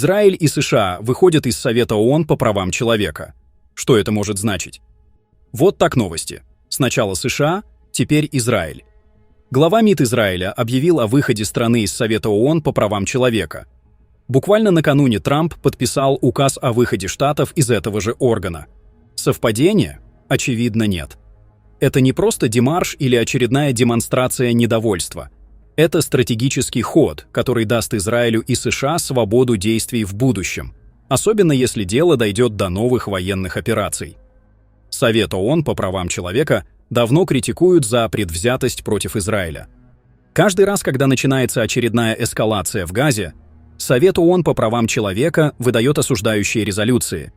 Израиль и США выходят из Совета ООН по правам человека. Что это может значить? Вот так новости. Сначала США, теперь Израиль. Глава МИД Израиля объявил о выходе страны из Совета ООН по правам человека. Буквально накануне Трамп подписал указ о выходе штатов из этого же органа. Совпадение? Очевидно, нет. Это не просто демарш или очередная демонстрация недовольства. Это стратегический ход, который даст Израилю и США свободу действий в будущем, особенно если дело дойдет до новых военных операций. Совет ООН по правам человека давно критикуют за предвзятость против Израиля. Каждый раз, когда начинается очередная эскалация в Газе, Совет ООН по правам человека выдает осуждающие резолюции.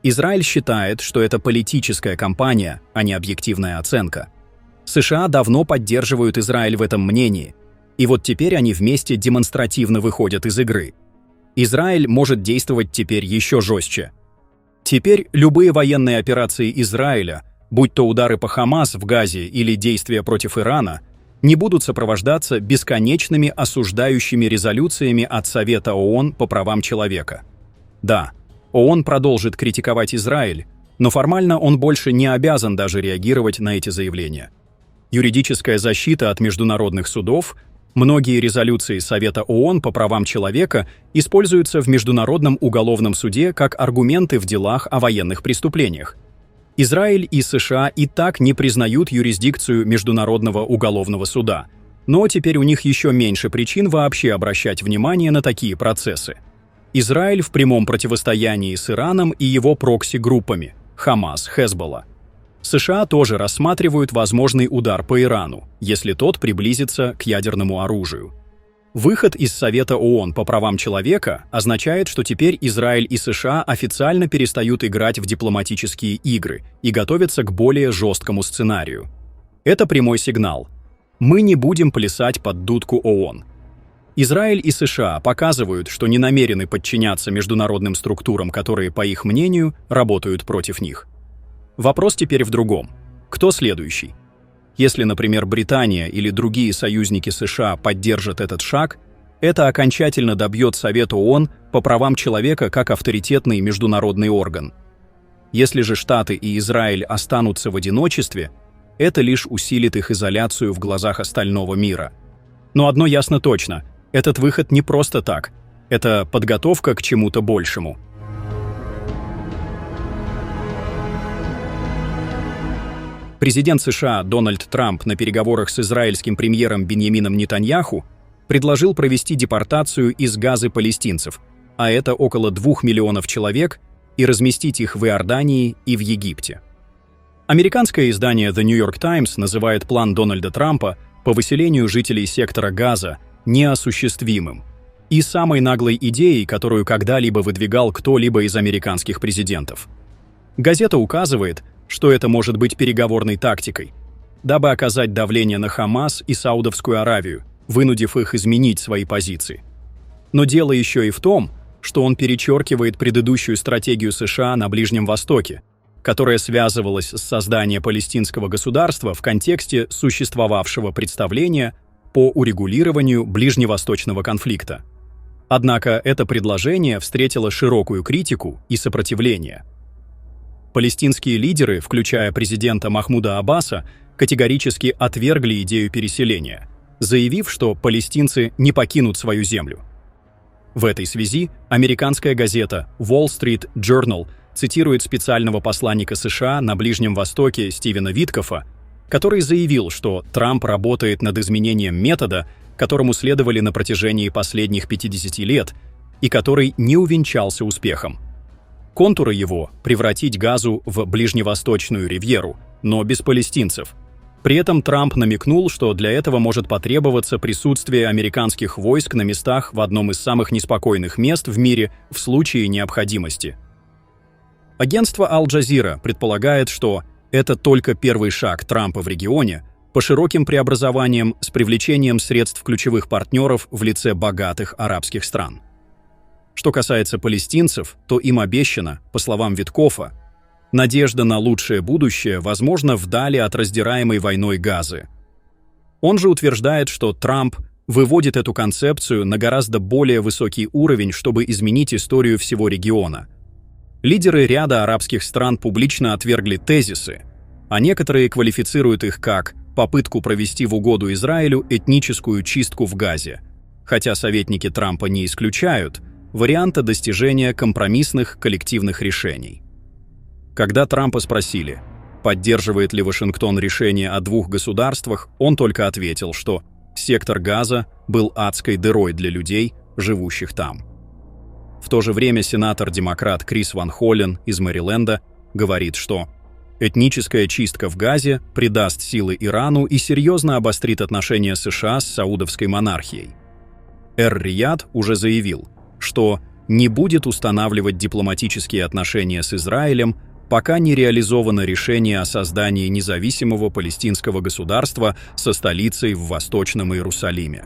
Израиль считает, что это политическая кампания, а не объективная оценка. США давно поддерживают Израиль в этом мнении, и вот теперь они вместе демонстративно выходят из игры. Израиль может действовать теперь еще жестче. Теперь любые военные операции Израиля, будь то удары по Хамас в Газе или действия против Ирана, не будут сопровождаться бесконечными осуждающими резолюциями от Совета ООН по правам человека. Да, ООН продолжит критиковать Израиль, но формально он больше не обязан даже реагировать на эти заявления. Юридическая защита от международных судов, многие резолюции Совета ООН по правам человека используются в Международном уголовном суде как аргументы в делах о военных преступлениях. Израиль и США и так не признают юрисдикцию Международного уголовного суда, но теперь у них еще меньше причин вообще обращать внимание на такие процессы. Израиль в прямом противостоянии с Ираном и его прокси-группами – Хамас, Хезболла. США тоже рассматривают возможный удар по Ирану, если тот приблизится к ядерному оружию. Выход из Совета ООН по правам человека означает, что теперь Израиль и США официально перестают играть в дипломатические игры и готовятся к более жесткому сценарию. Это прямой сигнал. Мы не будем плясать под дудку ООН. Израиль и США показывают, что не намерены подчиняться международным структурам, которые, по их мнению, работают против них. Вопрос теперь в другом. Кто следующий? Если, например, Британия или другие союзники США поддержат этот шаг, это окончательно добьет Совет ООН по правам человека как авторитетный международный орган. Если же Штаты и Израиль останутся в одиночестве, это лишь усилит их изоляцию в глазах остального мира. Но одно ясно точно – этот выход не просто так, это подготовка к чему-то большему. Президент США Дональд Трамп на переговорах с израильским премьером Биньямином Нетаньяху предложил провести депортацию из Газы палестинцев, а это около 2 миллионов человек, и разместить их в Иордании и в Египте. Американское издание The New York Times называет план Дональда Трампа по выселению жителей сектора Газа неосуществимым и самой наглой идеей, которую когда-либо выдвигал кто-либо из американских президентов. Газета указывает, что это может быть переговорной тактикой, дабы оказать давление на Хамас и Саудовскую Аравию, вынудив их изменить свои позиции. Но дело еще и в том, что он перечеркивает предыдущую стратегию США на Ближнем Востоке, которая связывалась с созданием палестинского государства в контексте существовавшего представления по урегулированию ближневосточного конфликта. Однако это предложение встретило широкую критику и сопротивление. Палестинские лидеры, включая президента Махмуда Аббаса, категорически отвергли идею переселения, заявив, что палестинцы не покинут свою землю. В этой связи американская газета Wall Street Journal цитирует специального посланника США на Ближнем Востоке Стивена Виткофа, который заявил, что Трамп работает над изменением метода, которому следовали на протяжении последних 50 лет, и который не увенчался успехом. Контуры его – превратить Газу в ближневосточную ривьеру, но без палестинцев. При этом Трамп намекнул, что для этого может потребоваться присутствие американских войск на местах в одном из самых неспокойных мест в мире в случае необходимости. Агентство Аль-Джазира предполагает, что это только первый шаг Трампа в регионе по широким преобразованиям с привлечением средств ключевых партнеров в лице богатых арабских стран. Что касается палестинцев, то им обещано, по словам Виткофа, надежда на лучшее будущее, возможно, вдали от раздираемой войной Газы. Он же утверждает, что Трамп выводит эту концепцию на гораздо более высокий уровень, чтобы изменить историю всего региона. Лидеры ряда арабских стран публично отвергли тезисы, а некоторые квалифицируют их как попытку провести в угоду Израилю этническую чистку в Газе, хотя советники Трампа не исключают варианта достижения компромиссных коллективных решений. Когда Трампа спросили, поддерживает ли Вашингтон решение о двух государствах, он только ответил, что сектор Газа был адской дырой для людей, живущих там. В то же время сенатор-демократ Крис Ван Холлен из Мэриленда говорит, что этническая чистка в Газе придаст силы Ирану и серьезно обострит отношения США с саудовской монархией. Эр-Рияд уже заявил, что не будет устанавливать дипломатические отношения с Израилем, пока не реализовано решение о создании независимого палестинского государства со столицей в Восточном Иерусалиме.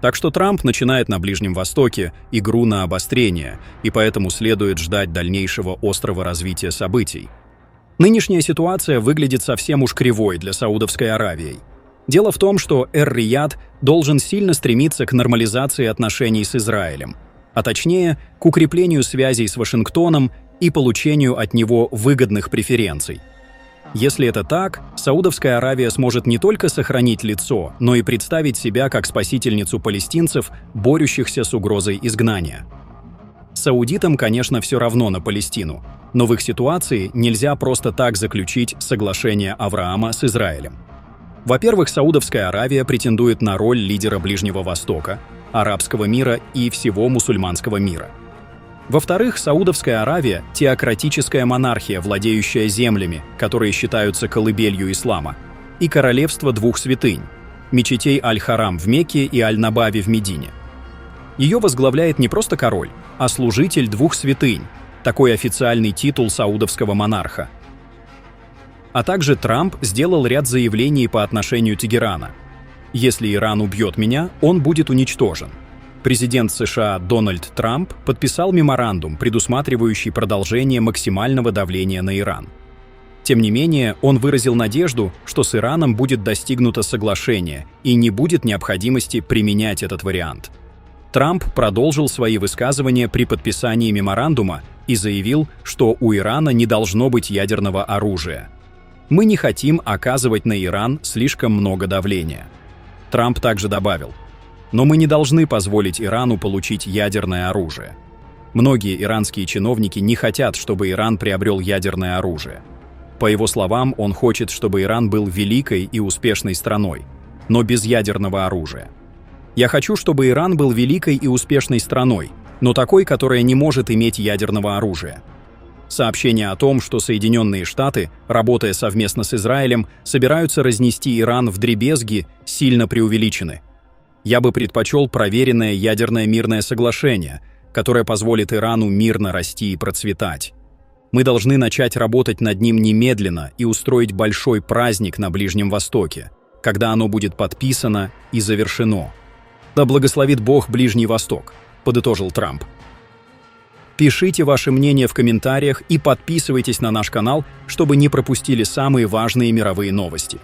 Так что Трамп начинает на Ближнем Востоке игру на обострение, и поэтому следует ждать дальнейшего острого развития событий. Нынешняя ситуация выглядит совсем уж кривой для Саудовской Аравии. Дело в том, что Эр-Рияд должен сильно стремиться к нормализации отношений с Израилем, а точнее, к укреплению связей с Вашингтоном и получению от него выгодных преференций. Если это так, Саудовская Аравия сможет не только сохранить лицо, но и представить себя как спасительницу палестинцев, борющихся с угрозой изгнания. Саудитам, конечно, все равно на Палестину, но в их ситуации нельзя просто так заключить соглашение Авраама с Израилем. Во-первых, Саудовская Аравия претендует на роль лидера Ближнего Востока, арабского мира и всего мусульманского мира. Во-вторых, Саудовская Аравия – теократическая монархия, владеющая землями, которые считаются колыбелью ислама, и королевство двух святынь – мечетей Аль-Харам в Мекке и Аль-Набави в Медине. Ее возглавляет не просто король, а служитель двух святынь – такой официальный титул саудовского монарха. А также Трамп сделал ряд заявлений по отношению Тегерана. «Если Иран убьет меня, он будет уничтожен». Президент США Дональд Трамп подписал меморандум, предусматривающий продолжение максимального давления на Иран. Тем не менее, он выразил надежду, что с Ираном будет достигнуто соглашение и не будет необходимости применять этот вариант. Трамп продолжил свои высказывания при подписании меморандума и заявил, что у Ирана не должно быть ядерного оружия. «Мы не хотим оказывать на Иран слишком много давления». Трамп также добавил: «Но мы не должны позволить Ирану получить ядерное оружие». Многие иранские чиновники не хотят, чтобы Иран приобрел ядерное оружие. По его словам, он хочет, чтобы Иран был великой и успешной страной, но без ядерного оружия. «Я хочу, чтобы Иран был великой и успешной страной, но такой, которая не может иметь ядерного оружия». Сообщения о том, что Соединенные Штаты, работая совместно с Израилем, собираются разнести Иран вдребезги, сильно преувеличены. Я бы предпочел проверенное ядерное мирное соглашение, которое позволит Ирану мирно расти и процветать. Мы должны начать работать над ним немедленно и устроить большой праздник на Ближнем Востоке, когда оно будет подписано и завершено. «Да благословит Бог Ближний Восток», — подытожил Трамп. Пишите ваше мнение в комментариях и подписывайтесь на наш канал, чтобы не пропустили самые важные мировые новости.